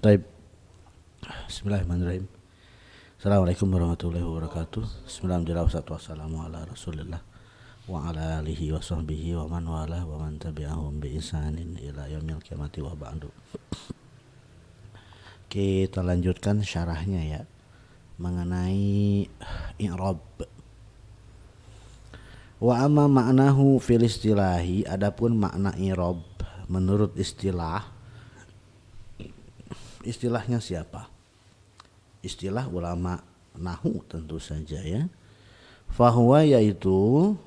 Taib. Bismillahirrahmanirrahim. Assalamualaikum warahmatullahi wabarakatuh. Bismillahirrahmanirrahim. Wassalamu ala Rasulillah wa ala alihi wa sahbihi wa man wala wa man tabi'ahum bi ihsanin ila yaumil qiyamati wa ba'du. Kita lanjutkan syarahnya ya mengenai i'rab. Wa amma ma'nahu fil istilahi, adapun makna i'rab menurut istilahnya siapa? Istilah ulama nahu tentu saja ya. Fahuwa yaitu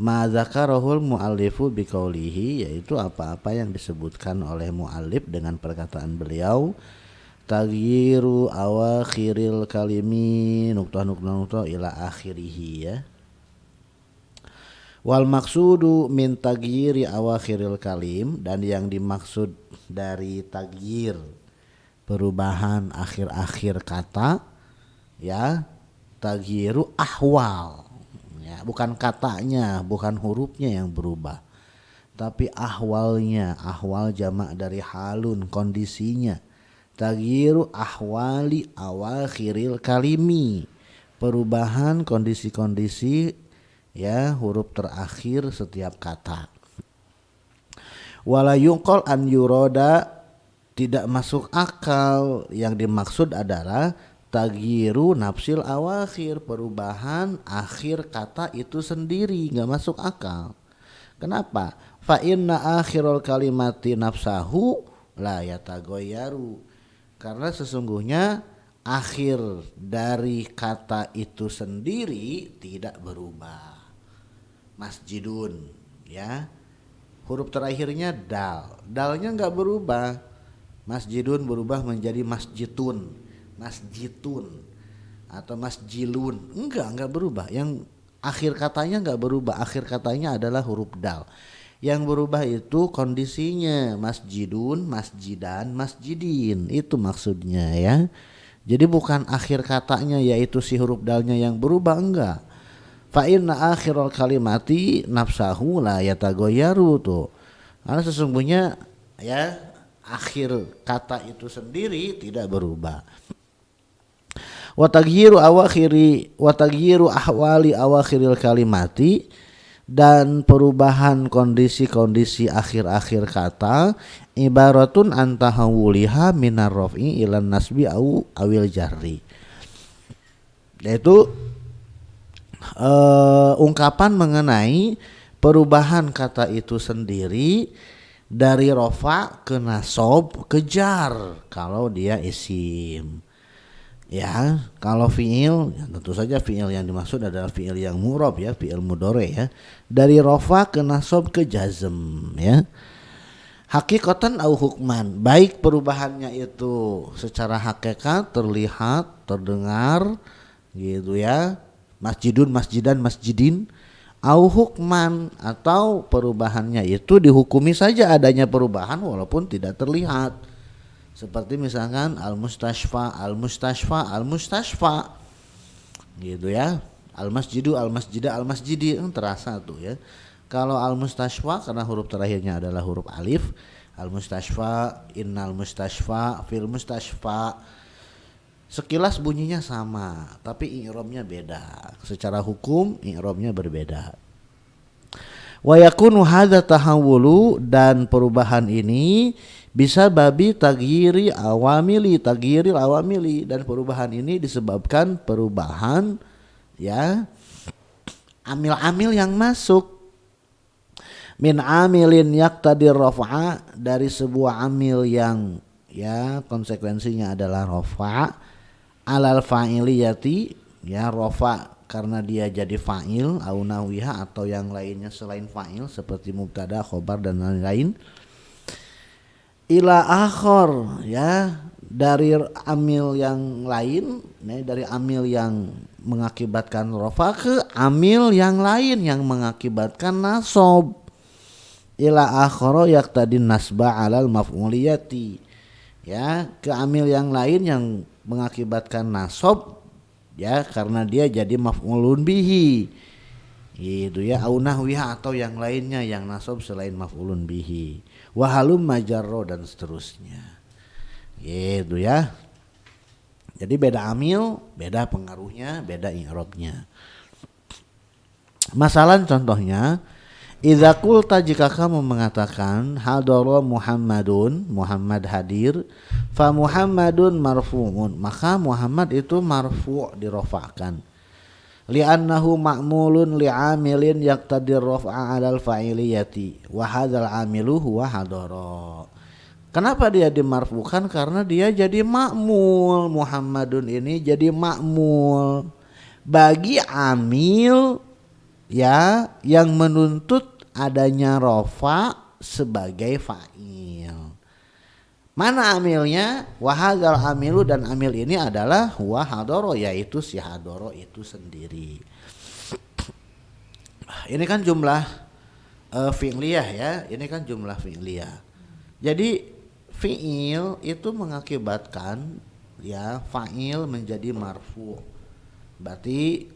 ma dzakarahul muallifu biqaulihi, yaitu apa-apa yang disebutkan oleh muallif dengan perkataan beliau, taghyiru awakhiril kalimi nuqtah ila akhirih ya. Wal maksudu min taghyiri awakhiril kalim, dan yang dimaksud dari taghyir perubahan akhir-akhir kata ya, taghyiru ahwal ya, bukan katanya, bukan hurufnya yang berubah, tapi ahwalnya. Ahwal jamak dari halun, kondisinya. Taghyiru ahwali awakhiril kalimi, perubahan kondisi-kondisi ya huruf terakhir setiap kata. Wala yunqal an yuroda, tidak masuk akal yang dimaksud adalah taghyiru nafsil awakhir, perubahan akhir kata itu sendiri, nggak masuk akal. Kenapa? Fa inna akhirul kalimati nafsahu la yataghayyaru, karena sesungguhnya akhir dari kata itu sendiri tidak berubah. Masjidun ya, huruf terakhirnya dal, dalnya nggak berubah. Masjidun berubah menjadi masjitun, masjitun atau masjilun, enggak berubah. Yang akhir katanya enggak berubah, akhir katanya adalah huruf dal. Yang berubah itu kondisinya, masjidun, masjidan, masjidin, itu maksudnya ya. Jadi bukan akhir katanya yaitu si huruf dalnya yang berubah, enggak. Fa inna akhirul kalimati nafsahu la yataghayyaru tuh. Karena sesungguhnya ya akhir kata itu sendiri tidak berubah. Wa taghyiru ahwali awakhiril kalimati, dan perubahan kondisi-kondisi akhir-akhir kata, ibaratun antahawuliha minar raf'i ilan nasbi awil jarri, yaitu ungkapan mengenai perubahan kata itu sendiri dari rofa ke nasob ke jar kalau dia isim ya. Kalau fiil ya tentu saja fiil yang dimaksud adalah fiil yang mu'rab ya, fiil mudhari ya, dari rofa ke nasob ke jazm ya. Hakikatan au hukman, baik perubahannya itu secara hakikat, terlihat, terdengar gitu ya, masjidun, masjidan, masjidin, au hukman, atau perubahannya itu dihukumi saja adanya perubahan walaupun tidak terlihat. Seperti misalkan al-mustashfa, al-mustashfa, al-mustashfa gitu ya. Al-masjidu, al-masjida, al-masjidi, terasa tuh ya. Kalau al-mustashfa karena huruf terakhirnya adalah huruf alif, al-mustashfa, innal mustashfa, fil mustashfa, sekilas bunyinya sama, tapi i'rabnya beda. Secara hukum i'rabnya berbeda. Wa yakunu hadza tahawulu, dan perubahan ini bisa babi taghyiril awamili, dan perubahan ini disebabkan perubahan ya amil-amil yang masuk. Min amilin yaqtadir raf'a, dari sebuah amil yang ya konsekuensinya adalah rafa', alal fa'iliyati ya, rafa karena dia jadi fa'il, au nawiha atau yang lainnya selain fa'il seperti mubtada, khobar dan lain-lain, ila akhor ya, dari amil yang lain ya, dari amil yang mengakibatkan rafa ke amil yang lain yang mengakibatkan nasob, ila akhoro yaqtadin nasba alal maf'uliyati ya, ke amil yang lain yang mengakibatkan nasob ya karena dia jadi maf'ulun bihi gitu ya, au nahwiha atau yang lainnya yang nasob selain maf'ulun bihi, wa halum majarro dan seterusnya. Gitu ya. Jadi beda amil, beda pengaruhnya, beda i'rabnya. Masalah contohnya, idza qulta jika kamu mengatakan hadara Muhammadun, Muhammad hadir, fa Muhammadun marfu'un, maka Muhammad itu marfu' dirofa'kan. Li'annahu ma'mulun li'amilin yaqtadir raf'a 'alal fa'iliyati wa hadzal 'amilu huwa hadara. Kenapa dia dimarfukan? Karena dia jadi ma'mul. Muhammadun ini jadi ma'mul bagi amil ya yang menuntut adanya rofa sebagai fa'il. Mana amilnya? Wahadzal amilu, dan amil ini adalah huwa hadoro, yaitu si hadoro itu sendiri. Ini kan jumlah fi'liyah ya. Ini kan jumlah fi'liyah. Jadi fi'il itu mengakibatkan ya fa'il menjadi marfu'. Berarti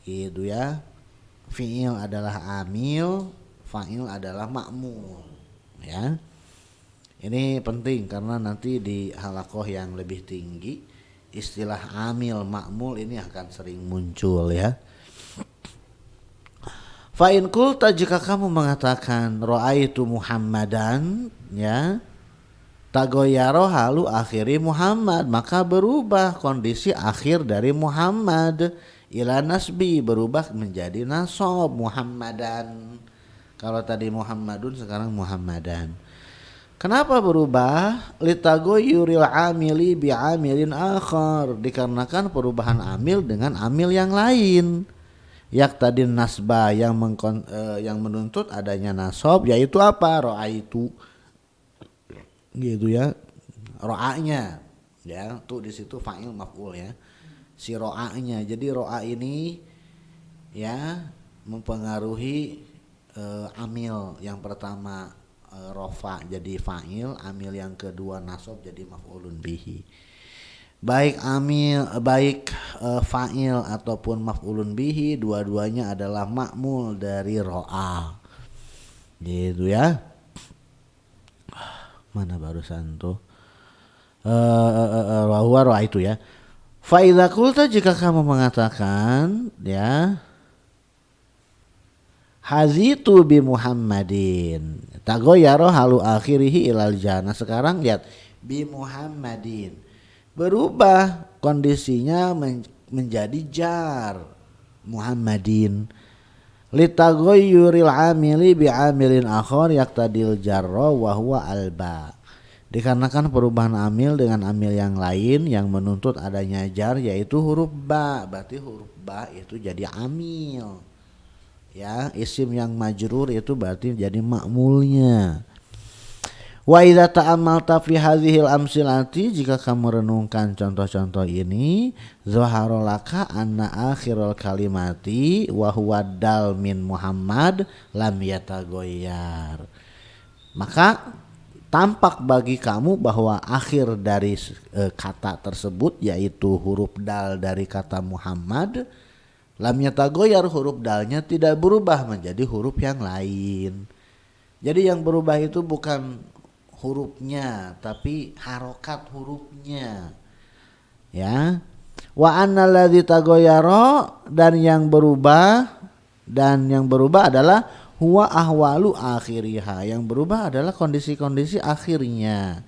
itu ya, fi'il adalah amil, fa'il adalah ma'mul ya. Ini penting karena nanti di halaqah yang lebih tinggi istilah amil ma'mul ini akan sering muncul ya. Fa in qulta, jika kamu mengatakan ra'aitu Muhammadan ya, tagoyaro halu akhiri Muhammad, maka berubah kondisi akhir dari Muhammad ila nasbi, berubah menjadi nasab Muhammadan. Kalau tadi Muhammadun sekarang Muhammadan. Kenapa berubah? Litagoyuril amili bi amilin akhar, dikarenakan perubahan amil dengan amil yang lain. Yaktadin nasba, yang menuntut adanya nasab, yaitu apa? Ra'aitu. Gitu ya, ro'anya ya, tuh di situ fa'il maf'ul ya, si ro'anya. Jadi ro'a ini ya mempengaruhi amil yang pertama rofa jadi fa'il, amil yang kedua nasab jadi maf'ulun bihi. Baik fa'il ataupun maf'ulun bihi, dua-duanya adalah ma'mul dari ro'a. Gitu ya. Mana barusan tuh wa ro'a itu ya. Fa idza qulta, jika kamu mengatakan ya hazitu bi Muhammadin, tagoyaro halu akhirihi ilal jannah. Sekarang lihat bi Muhammadin, berubah kondisinya menjadi jar Muhammadin. Litagoyuril amili bi amilin akhar yaktadil jarra wa huwa alba, dikarenakan perubahan amil dengan amil yang lain yang menuntut adanya jar, yaitu huruf ba. Berarti huruf ba itu jadi amil ya, isim yang majrur itu berarti jadi ma'mulnya. Wa idza ta'ammalta fi hadhil amsilati, jika kamu renungkan contoh-contoh ini, zahara laka anna akhirul kalimati wa huwa dal min Muhammad lam yatagoyyar, maka tampak bagi kamu bahwa akhir dari kata tersebut, yaitu huruf dal dari kata Muhammad, lam yatagoyyar, huruf dalnya tidak berubah menjadi huruf yang lain. Jadi yang berubah itu bukan hurufnya tapi harokat hurufnya ya. Wa annal ladzi tagoyyara, dan yang berubah adalah huwa ahwalu akhiriha, yang berubah adalah kondisi-kondisi akhirnya.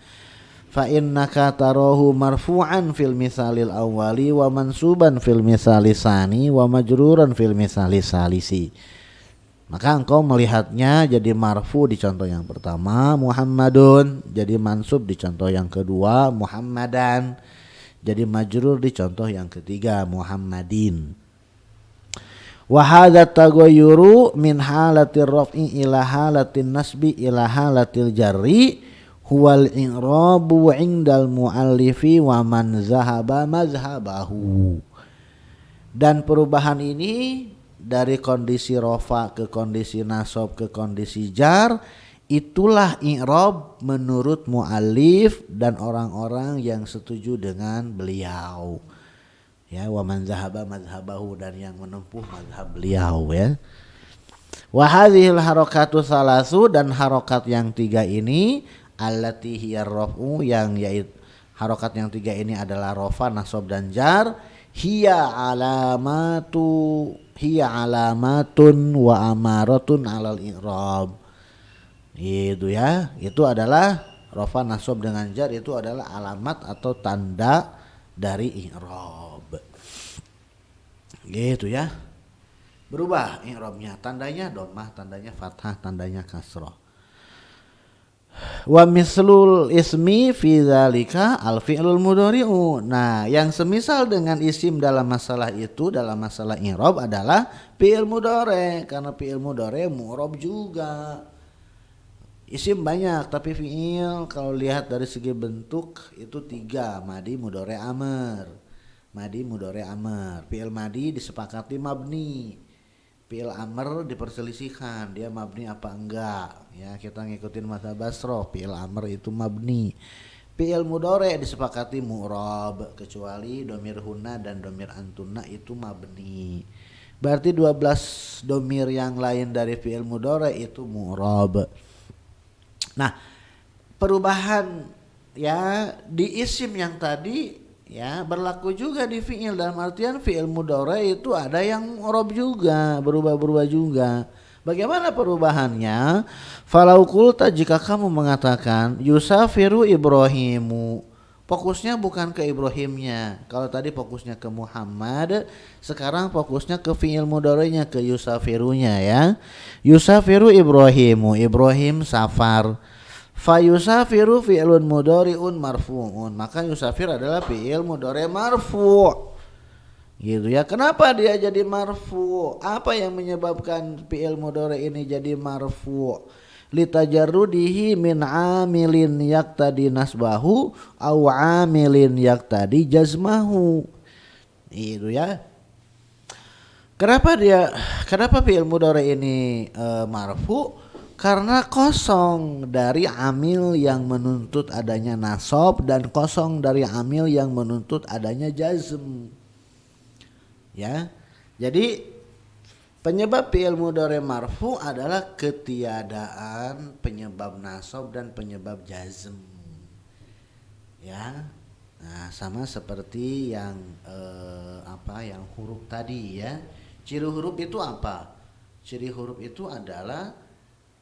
Fa innaka tarahu marfu'an fil misalil awwali wa mansuban fil misali sani wa majruran fil misali salisi, maka engkau melihatnya jadi marfu di contoh yang pertama Muhammadun, jadi mansub di contoh yang kedua Muhammadan, jadi majrur di contoh yang ketiga Muhammadin. Wa hadza taghayyuru min halatir raf'i ila halatin nasbi ila halatil jarri huwal i'rabu 'indal muallifi wa man zahaba mazhabahu. Dan perubahan ini dari kondisi rofa ke kondisi nasab ke kondisi jar, itulah i'rab menurut muallif dan orang-orang yang setuju dengan beliau ya, wa man zahaba mazhabahu, dan yang menempuh mazhab beliau ya. Wa hadhil harakatu salasu, dan harokat yang tiga ini allati hiya raf'u, yang yaitu Harokat yang 3 ini adalah rofa, nasab dan jar. Hiya alamatun wa amaratun alal i'rab. Itu ya, itu adalah rofa, nasab dengan jar, itu adalah alamat atau tanda dari i'rab. Gitu ya. Berubah i'rabnya, tandanya dhammah, tandanya fathah, tandanya kasrah. Wa mislul ismi fi dzalika al fi'lul mudhari'u. Nah, yang semisal dengan isim dalam masalah itu, dalam masalah i'rab adalah fi'il mudhari', karena fi'il mudhari' mu'rab juga. Isim banyak, tapi fi'il kalau lihat dari segi bentuk itu 3, madi, mudhari', amr. Madi, mudhari', amr. Fi'il madi disepakati mabni. Fi'il amr diperselisihkan, dia mabni apa enggak. Ya, kita ngikutin mazhab Basra, fi'il amr itu mabni. Fi'il mudhari' disepakati mu'rab, kecuali domir hunna dan domir antunna itu mabni. Berarti 12 domir yang lain dari fi'il mudhari' itu mu'rab. Nah, perubahan ya di isim yang tadi ya berlaku juga di fi'il, dalam artian fi'il mudhari' itu ada yang mu'rab juga, berubah-berubah juga. Bagaimana perubahannya? Falau qulta, jika kamu mengatakan yusafiru Ibrahimu, fokusnya bukan ke Ibrahimnya. Kalau tadi fokusnya ke Muhammad, sekarang fokusnya ke fi'il mudhari'nya, ke yusafirunya ya. Yusafiru Ibrahimu, Ibrahim safar. Fa yusafiru fi'lun mudhari'un marfu'un, maka yusafir adalah fi'il mudhari' marfu'. Gitu ya. Kenapa dia jadi marfu'? Apa yang menyebabkan fi'il mudhari' ini jadi marfu'? Litajarrudihi min amilin yaqtadi nasbahu aw amilin yaqtadi jazmahu. Itu ya. Kenapa fi'il mudhari' ini marfu'? Karena kosong dari amil yang menuntut adanya nasab dan kosong dari amil yang menuntut adanya jazm. Ya. Jadi penyebab fi'il mudhari' marfu adalah ketiadaan penyebab nasab dan penyebab jazm. Ya. Nah, sama seperti yang yang huruf tadi ya. Ciri huruf itu apa? Ciri huruf itu adalah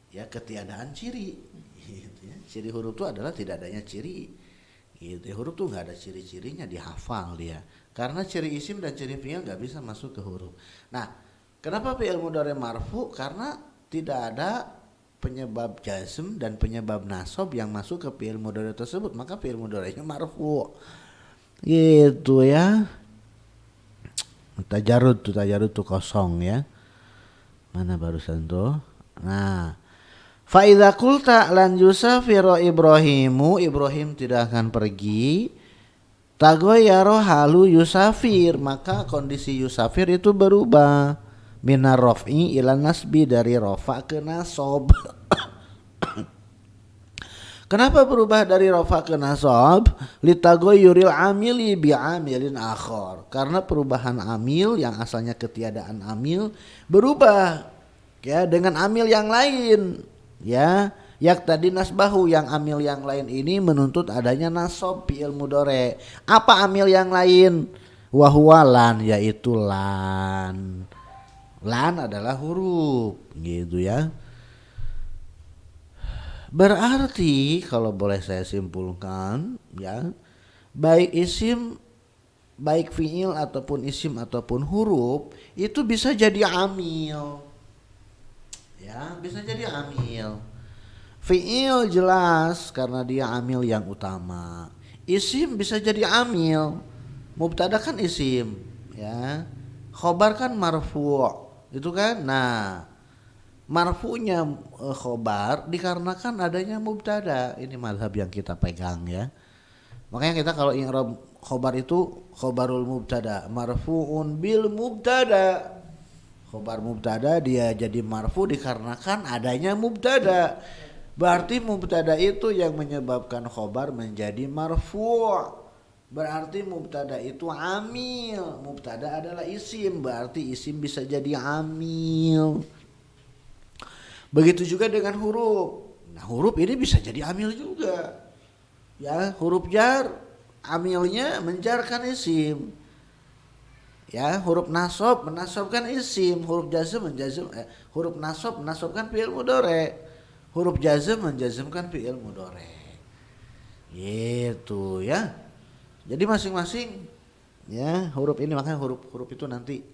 ya ketiadaan ciri. Gitu ya. Ciri huruf itu adalah tidak adanya ciri. Gitu. Huruf tuh nggak ada ciri-cirinya, dihafal dia. Karena ciri isim dan ciri fi'il nggak bisa masuk ke huruf. Nah, kenapa fi'il mudhari' marfu? Karena tidak ada penyebab jazm dan penyebab nasab yang masuk ke fi'il mudhari' tersebut, maka fi'il mudhari'nya marfu. Gitu ya. Tajarrud tuh kosong ya. Mana barusan tuh? Nah, fa idza qulta lan yusafiru Ibrahimu, Ibrahim tidak akan pergi. Tagoyaro halu yusafir, maka kondisi yusafir itu berubah. Minar raf'i ila nasbi, dari rofa ke nasab. Kenapa berubah dari rofa ke nasab? Litagoyuril amili bi amilin akhar, karena perubahan amil yang asalnya ketiadaan amil berubah ya dengan amil yang lain ya. Yak tadi nasbahu, yang amil yang lain ini menuntut adanya nasab fi'il mudhari'. Apa amil yang lain? Wahuwa lan, yaitu lan. Lan adalah huruf, gitu ya. Berarti kalau boleh saya simpulkan ya, baik isim, baik fi'il ataupun isim ataupun huruf itu bisa jadi amil. Ya, bisa jadi amil. Fi'il jelas karena dia amil yang utama. Isim bisa jadi amil. Mubtada kan isim, ya. Khobar kan marfu', itu kan. Nah, marfu'nya khobar dikarenakan adanya mubtada. Ini mazhab yang kita pegang ya. Makanya kita kalau i'rab khobar itu khobarul mubtada marfu'un bil mubtada. Khobar mubtada dia jadi marfu dikarenakan adanya mubtada. Berarti mubtada itu yang menyebabkan khobar menjadi marfu'. Berarti mubtada itu amil. Mubtada adalah isim, berarti isim bisa jadi amil. Begitu juga dengan huruf. Nah, huruf ini bisa jadi amil juga. Ya, huruf jar amilnya menjarkan isim. Ya, huruf nasab menasabkan isim, huruf jazm huruf nasab menasabkan fi'il mudhari, huruf jazm menjazmkan fi'il mudhari. Gitu ya. Jadi masing-masing ya huruf ini, makanya huruf itu nanti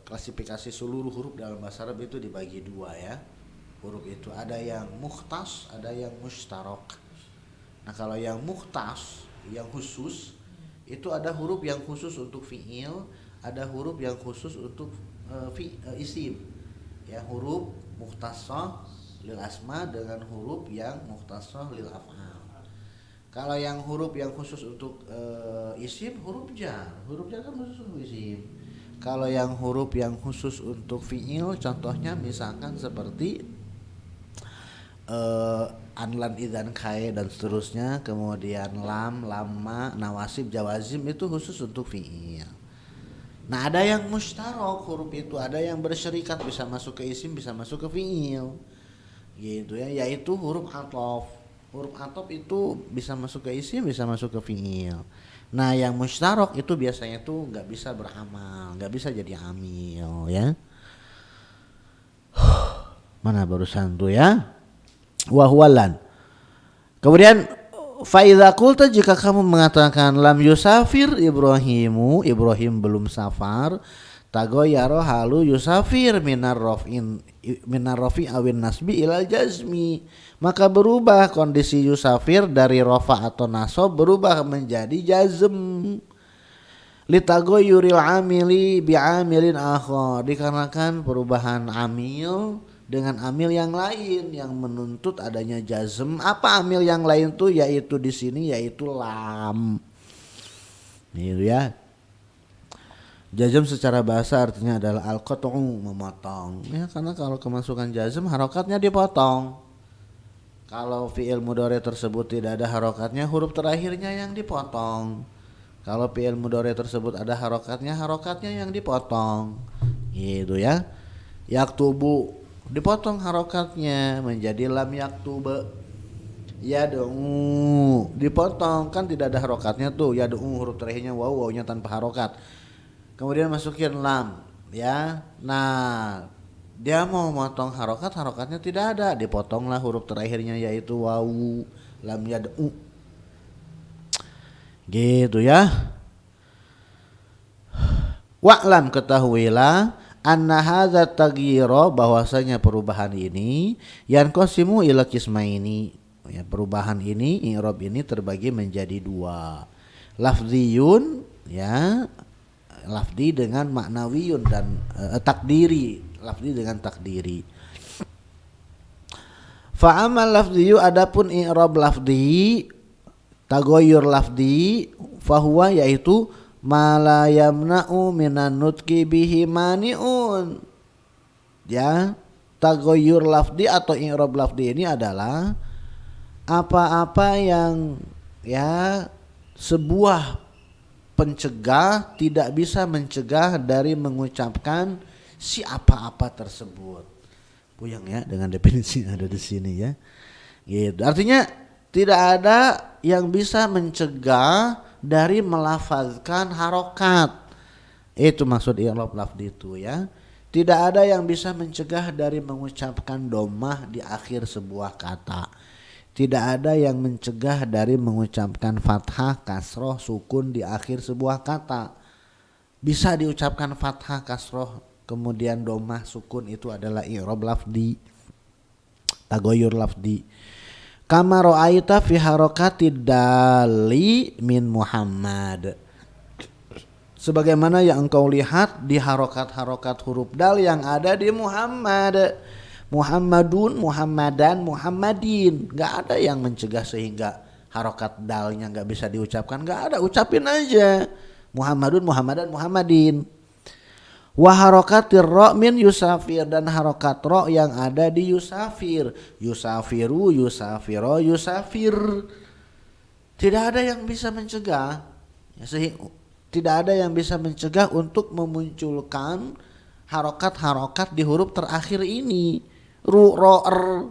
klasifikasi seluruh huruf dalam bahasa Arab itu dibagi dua ya. Huruf itu ada yang mukhtas, ada yang mustarak. Nah, kalau yang mukhtas, yang khusus itu ada huruf yang khusus untuk fi'il, ada huruf yang khusus untuk isim. Ya, huruf mukhtasah lil asma dengan huruf yang mukhtasah lil af'al. Kalau yang huruf yang khusus untuk isim, huruf jar kan khusus untuk isim. Kalau yang huruf yang khusus untuk fi'il, contohnya misalkan seperti anlan, idzan, kai dan seterusnya, kemudian lam, lamma, nawasib, jawazim itu khusus untuk fi'il. Nah, ada yang mustarak huruf itu, ada yang berserikat, bisa masuk ke isim, bisa masuk ke fi'il. Gitu ya, yaitu huruf athof. Huruf athof itu bisa masuk ke isim, bisa masuk ke fi'il. Nah, yang mustarak itu biasanya tuh nggak bisa beramal, nggak bisa jadi amil ya. Mana barusan tuh ya? Wahwalan. Kemudian faidza qulta, jika kamu mengatakan lam yusafir Ibrahim belum safar, tagoyaro halu yusafir minar rafi awin nasbi ilal jazmi, maka berubah kondisi yusafir dari rafa atau nasab berubah menjadi jazm. Litagoyuril amili bi'amilin akhar, dikarenakan perubahan amil dengan amil yang lain yang menuntut adanya jazm. Apa amil yang lain tuh? Yaitu di sini yaitu lam. Gitu ya. Jazm secara bahasa artinya adalah al-qat'u, memotong. Ya, karena kalau kemasukan jazm harokatnya dipotong. Kalau fi'il mudhari tersebut tidak ada harokatnya, huruf terakhirnya yang dipotong. Kalau fi'il mudhari tersebut ada harokatnya yang dipotong. Gitu ya. Yaktubu dipotong harokatnya menjadi lam yaktuba. Yad'u dipotong, kan tidak ada harokatnya tuh. Yad'u huruf terakhirnya wawnya tanpa harokat. Kemudian masukin lam ya. Nah, dia mau motong harokatnya tidak ada, dipotonglah huruf terakhirnya yaitu wawu, lam yad'u. Gitu ya. Wa'lam, ketahuilah, anna hadza taghyira, bahwasanya perubahan ini yang qasimu ila qismaini, ya, perubahan ini, i'rab ini terbagi menjadi dua. Lafziyun, ya, lafzi dengan maknawiyun, dan takdiri, lafzi dengan takdiri. Fa amal lafziyu, adapun i'rab lafzi, taghayyur lafzi, fahuwa, yaitu ma la yamna'u minan nutqi bihi mani'un. Ya, taghayyur lafzi atau i'rab lafzi ini adalah apa-apa yang, ya, sebuah pencegah tidak bisa mencegah dari mengucapkan si apa-apa tersebut. Puyeng ya dengan definisi yang ada di sini ya. Gitu. Artinya tidak ada yang bisa mencegah dari melafazkan harokat. Itu maksud i'rab lafzi itu ya. Tidak ada yang bisa mencegah dari mengucapkan dhammah di akhir sebuah kata. Tidak ada yang mencegah dari mengucapkan fathah, kasroh, sukun di akhir sebuah kata. Bisa diucapkan fathah, kasroh, kemudian dhammah, sukun, itu adalah i'rab lafzi, taghayyur lafzi. Kama ra'aita fi harakatid dali min Muhammad, sebagaimana yang engkau lihat di harokat-harokat huruf dal yang ada di Muhammad. Muhammadun, Muhammadan, Muhammadin, nggak ada yang mencegah sehingga harokat dalnya nggak bisa diucapkan, nggak ada, ucapin aja Muhammadun, Muhammadan, Muhammadin. Wa harokatir ro min yusafir, dan harokat ro yang ada di yusafir, yusafiru, yusafiro, yusafir. Tidak ada yang bisa mencegah, ya, tidak ada yang bisa mencegah untuk memunculkan harokat-harokat di huruf terakhir ini. Ru, ro, er,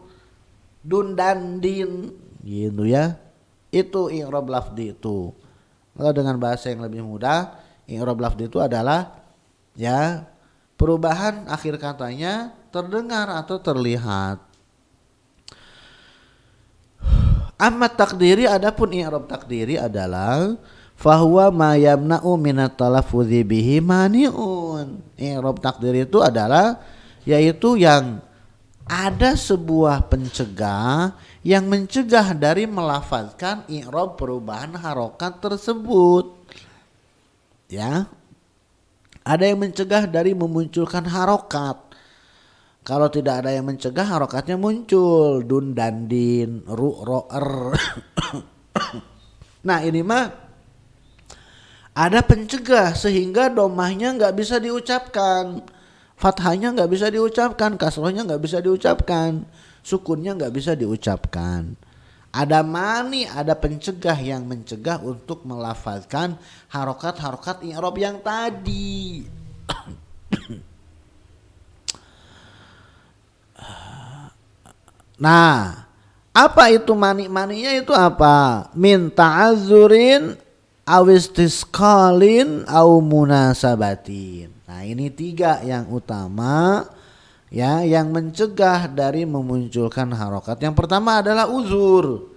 dun, dan, din, gitu ya. Itu i'rab lafzi itu. Kalau dengan bahasa yang lebih mudah, i'rab lafzi itu adalah ya perubahan akhir katanya terdengar atau terlihat. Amma takdiri, adapun i'rab takdiri adalah fahuwa ma yamna'u minat talaffuzi bihi mani'un. I'rab takdiri itu adalah yaitu yang ada sebuah pencegah yang mencegah dari melafazkan i'rab perubahan harokat tersebut. Ya. Ada yang mencegah dari memunculkan harokat. Kalau tidak ada yang mencegah, harokatnya muncul. Dun dan din, ru, ro, er. Nah ini mah ada pencegah sehingga domahnya nggak bisa diucapkan. Fathahnya nggak bisa diucapkan, kasrohnya nggak bisa diucapkan, sukunnya nggak bisa diucapkan. Ada mani, ada pencegah yang mencegah untuk melafazkan harokat-harokat i'rab yang tadi. Nah, apa itu mani-maninya itu apa? Min ta'azzurin awistisqalin au munasabatin. Nah, ini 3 yang utama ya yang mencegah dari memunculkan harokat. Yang pertama adalah uzur.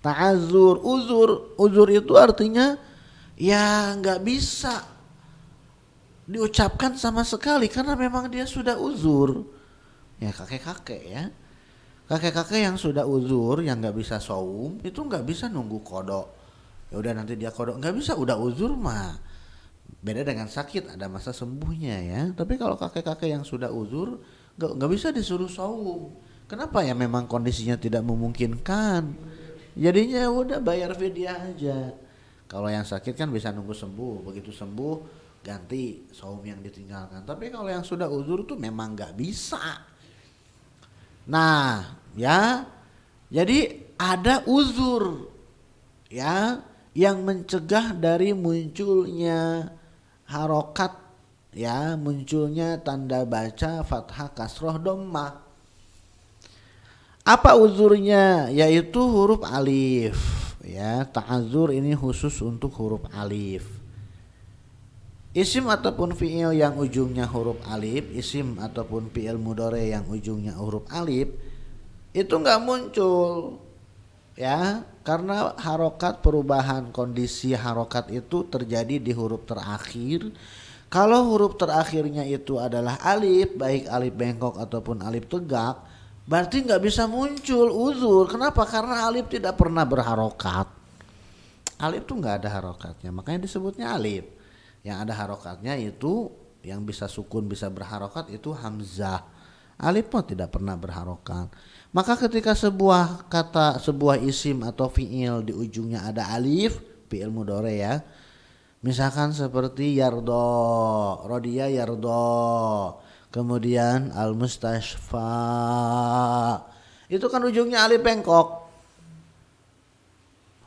Ta'azzur, uzur itu artinya ya nggak bisa diucapkan sama sekali karena memang dia sudah uzur. Ya kakek-kakek ya. Kakek-kakek yang sudah uzur, yang nggak bisa saum, itu nggak bisa nunggu kodok. Ya udah nanti dia kodok, nggak bisa, udah uzur mah. Beda dengan sakit, ada masa sembuhnya ya. Tapi kalau kakek-kakek yang sudah uzur, nggak bisa disuruh saum. Kenapa ya? Memang kondisinya tidak memungkinkan. Jadinya udah bayar fidyah aja. Kalau yang sakit kan bisa nunggu sembuh, begitu sembuh ganti saum yang ditinggalkan. Tapi kalau yang sudah uzur tuh memang nggak bisa. Nah, ya, jadi ada uzur, ya, yang mencegah dari munculnya harokat, ya, munculnya tanda baca fathah, kasroh, dhammah. Apa uzurnya? Yaitu huruf alif, ya, ta'azur ini khusus untuk huruf alif. Isim ataupun fi'il yang ujungnya huruf alif, isim ataupun fi'il mudhari yang ujungnya huruf alif itu enggak muncul. Ya, karena harokat perubahan kondisi harokat itu terjadi di huruf terakhir. Kalau huruf terakhirnya itu adalah alif, baik alif bengkok ataupun alif tegak, berarti enggak bisa muncul uzur. Kenapa? Karena alif tidak pernah berharokat. Alif itu enggak ada harokatnya, makanya disebutnya alif. Yang ada harokatnya itu yang bisa sukun bisa berharokat itu hamzah. Alif pun tidak pernah berharokat. Maka ketika sebuah kata, sebuah isim atau fi'il di ujungnya ada alif, fi'il mudhari ya. Misalkan seperti yardo, rodiya yardo. Kemudian al-mustashfa. Itu kan ujungnya alif bengkok.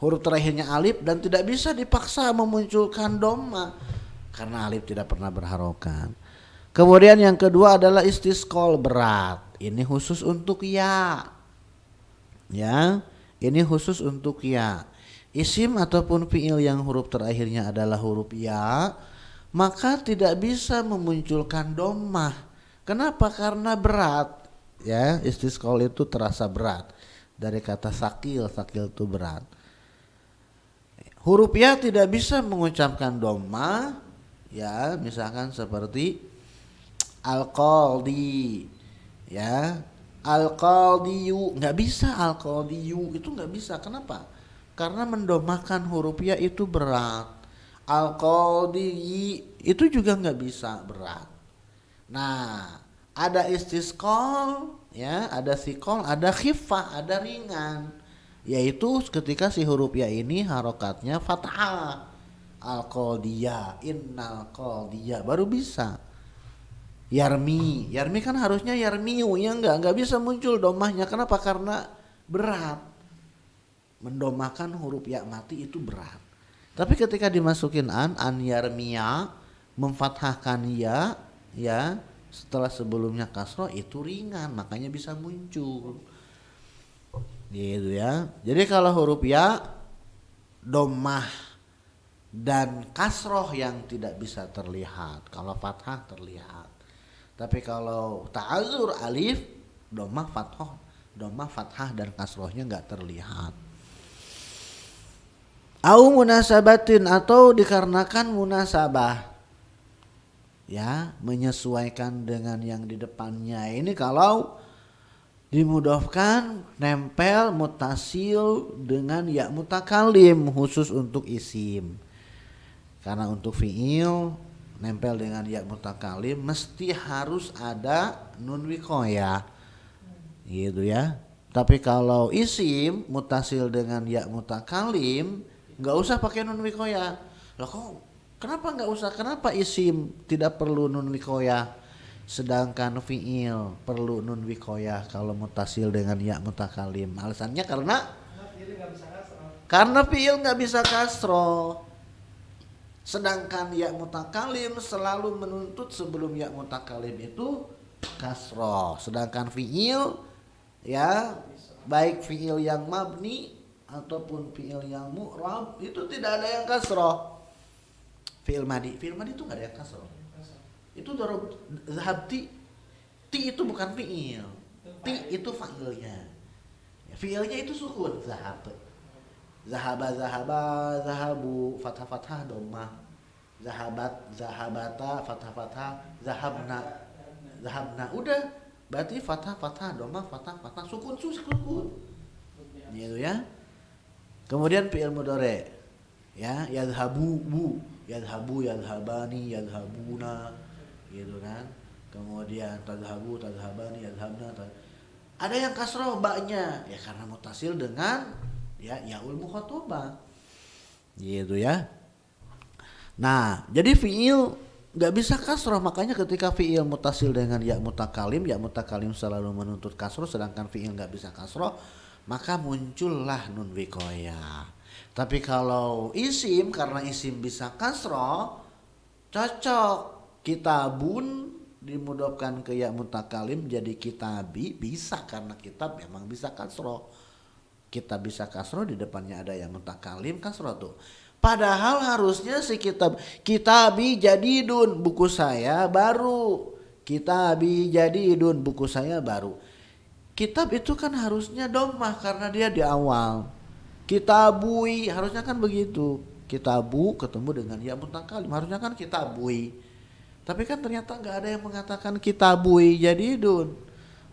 Huruf terakhirnya alif dan tidak bisa dipaksa memunculkan dhamma karena alif tidak pernah berharokat. Kemudian yang kedua adalah istisqal berat. Ini khusus untuk ya. Ya, ini khusus untuk ya. Isim ataupun fi'il yang huruf terakhirnya adalah huruf ya, maka tidak bisa memunculkan dhammah. Kenapa? Karena berat. Ya, istisqal itu terasa berat. Dari kata sakil, sakil itu berat. Huruf ya tidak bisa mengucapkan dhammah. Ya, misalkan seperti al-qaldi, ya, al-qaldiyu, nggak bisa al-qaldiyu itu nggak bisa. Kenapa? Karena mendomakan huruf ya itu berat. Al-qaldi itu juga nggak bisa, berat. Nah, ada istisqal, ya, ada siqal, ada khifah, ada ringan. Yaitu ketika si huruf ya ini harokatnya fathah. Al-qadiyah, innal qadiyah baru bisa. Yarmi kan harusnya yarmiu, ya enggak bisa muncul domahnya. Kenapa? Karena berat. Mendomakan huruf ya mati itu berat. Tapi ketika dimasukin an yarmiya, memfathahkan ya, setelah sebelumnya kasroh itu ringan, makanya bisa muncul. Gitu ya. Jadi kalau huruf ya domah dan kasroh yang tidak bisa terlihat. Kalau fathah terlihat. Tapi kalau ta'adzur alif, domah fathah dan kasrohnya nggak terlihat. Au munasabatin, atau dikarenakan munasabah, ya, menyesuaikan dengan yang di depannya. Ini kalau dimudofkan nempel mutasil dengan ya mutakalim khusus untuk isim. Karena untuk fiil nempel dengan ya mutakalim mesti harus ada nun wikoya, gitu ya. Tapi kalau isim mutasil dengan ya mutakalim nggak usah pakai nun wikoya. Loh kok kenapa nggak usah? Kenapa isim tidak perlu nun wikoya? Sedangkan fiil perlu nun wikoya kalau mutasil dengan ya mutakalim. Alasannya karena fiil nggak bisa kasro. Sedangkan ya mutakalim selalu menuntut sebelum ya mutakalim itu kasro. Sedangkan fiil, ya, baik fiil yang mabni ataupun fiil yang mu'rab itu tidak ada yang kasro. Fiil madi itu nggak ada yang kasro. Itu darab zahabti, ti itu bukan fiil, ti itu fa'ilnya. Ya, fiilnya itu sukun, zahab. Zahaba, zahabu, fathah, domah. Zahabata, fathah, zahabna. Udah, berarti fathah, domah, fathah, sukun. Gitu ya. Kemudian fiil mudhari, ya, yadhabu, yadhabani, yadhabuna, gitu kan. Kemudian tadhabu, tadhabani, yadhabna. Ada yang kasroh baknya, ya karena mutasil dengan ya yaul mukhatabah, gitu ya. Nah, jadi fiil nggak bisa kasroh, makanya ketika fiil mutasil dengan ya mutakalim selalu menuntut kasroh, sedangkan fiil nggak bisa kasroh, maka muncullah nun wikoya. Tapi kalau isim, karena isim bisa kasroh, cocok. Kitabun dimudofkan ke ya mutakalim jadi kitabi, bisa karena kitab memang bisa kasroh. Kita bisa kasroh, di depannya ada yang mutakalim, kasroh tuh. Padahal harusnya si kitabi jadidun, buku saya baru. Kitabi jadidun, buku saya baru. Kitab itu kan harusnya domah karena dia di awal. Kitabui harusnya kan begitu. Kitabu ketemu dengan ya mutakalim, harusnya kan kitabui. Tapi kan ternyata nggak ada yang mengatakan kitabui jadidun.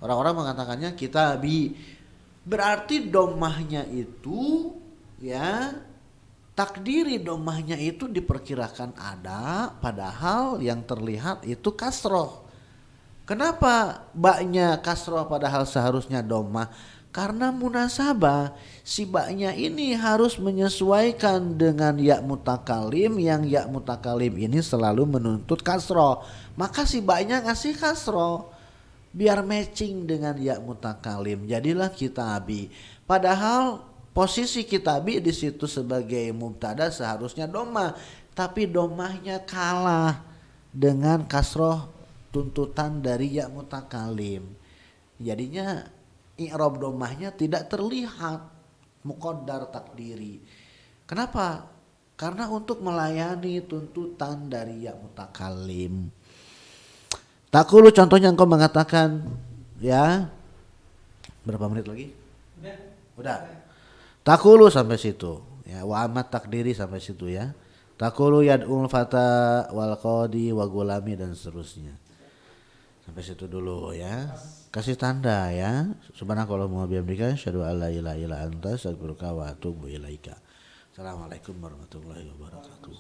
Orang-orang mengatakannya kitabi. Berarti domahnya itu, ya, takdiri domahnya itu diperkirakan ada, padahal yang terlihat itu kasroh. Kenapa baknya kasroh padahal seharusnya domah? Karena munasabah, si baknya ini harus menyesuaikan dengan ya mutakalim, yang ya mutakalim ini selalu menuntut kasroh. Maka si baknya ngasih kasroh biar matching dengan ya mutakalim, jadilah kitabi. Padahal posisi kitabi di situ sebagai mubtada seharusnya domah, tapi domahnya kalah dengan kasroh tuntutan dari ya mutakalim. Jadinya i'rab domahnya tidak terlihat, muqaddar takdiri. Kenapa? Karena untuk melayani tuntutan dari ya mutakalim. Takulu contohnya engkau mengatakan, ya, berapa menit lagi? Udah. Takulu sampai situ, ya, wa amat takdiri sampai situ ya. Takulu yad'ul fata wal qadi wa gulami dan seterusnya. Sampai situ dulu ya. Kasih tanda ya. Subhanakallahumma wa bihamdika asyhadu an la ilaha illa anta astaghfiruka wa atubu ilaika. Assalamualaikum warahmatullahi wabarakatuh.